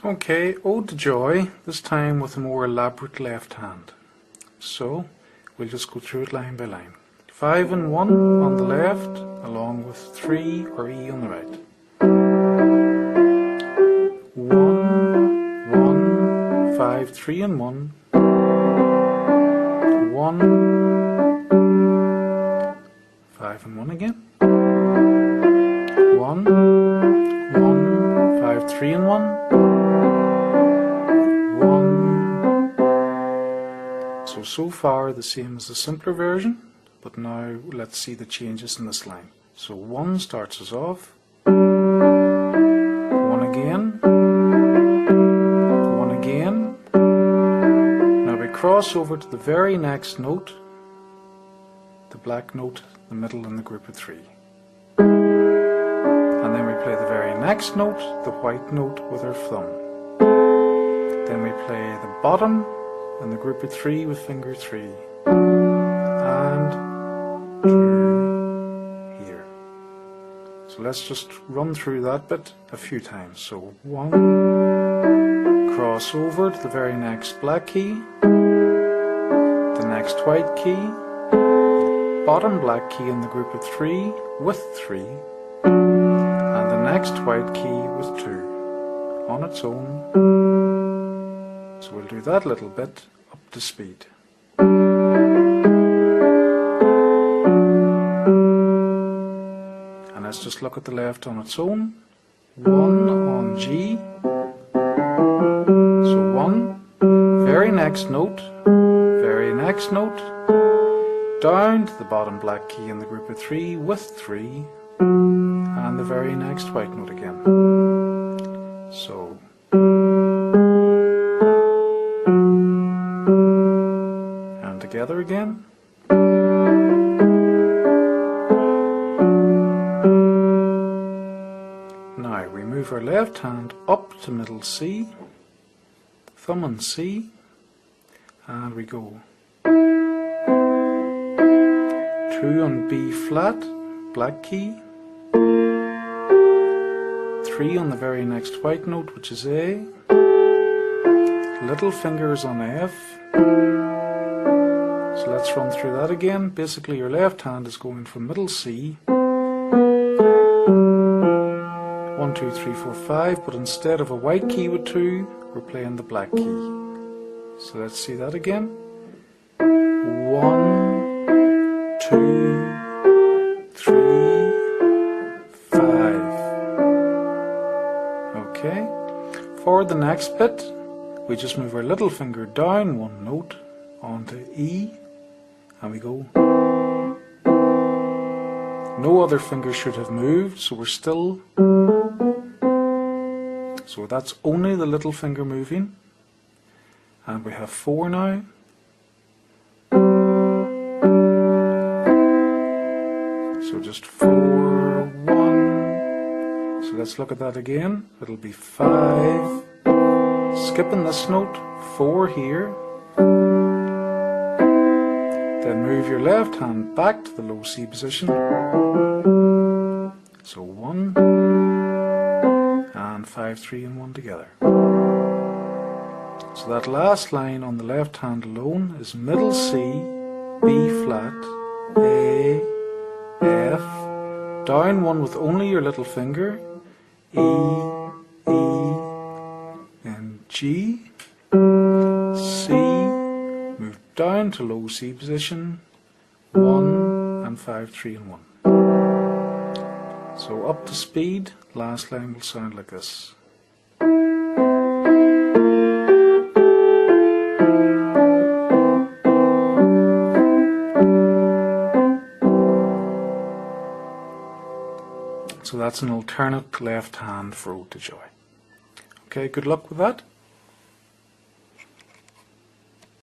Okay, Ode to Joy, this time with a more elaborate left hand. So, we'll just go through it line by line. 5 and 1 on the left, along with 3 or E on the right. 1, 1, 5, 3 and 1. 1, 5 and 1 again. 1, 1, 5, 3 and 1. 1. So far the same as the simpler version, but now let's see the changes in this line. So 1 starts us off. 1 again. 1 again. Now we cross over to the very next note, the black note, the middle in the group of 3. And then we play the very next note, the white note, with our thumb. Then we play the bottom in the group of 3 with finger 3. And 2 here. So let's just run through that bit a few times. So 1, cross over to the very next black key, the next white key, bottom black key in the group of 3 with 3, and the next white key with 2 on its own. So we'll do that little bit up to speed. And let's just look at the left on its own. 1 on G. So 1, very next note, down to the bottom black key in the group of 3 with 3, and the very next white note again. So and together again. Now we move our left hand up to middle C, thumb on C, and we go 2 on B flat, black key, 3 on the very next white note, which is A, little fingers on F. So let's run through that again. Basically your left hand is going from middle C, 1, 2, 3, 4, 5, but instead of a white key with 2, we're playing the black key. So let's see that again. 1, 2, 3, 5. Okay. For the next bit, we just move our little finger down 1 note onto E, and we go. No other finger should have moved, so we're still. So that's only the little finger moving. And we have 4 now. So just 4, 1. So let's look at that again. It'll be 5. Skipping this note, 4 here. Then move your left hand back to the low C position. So 1 and 5, 3 and 1 together. So that last line on the left hand alone is middle C, B flat, A, F, down 1 with only your little finger, E, then G, C, move down to low C position, 1 and 5, 3 and 1. So up to speed, last line will sound like this. So that's an alternate left hand for Ode to Joy. Okay, good luck with that.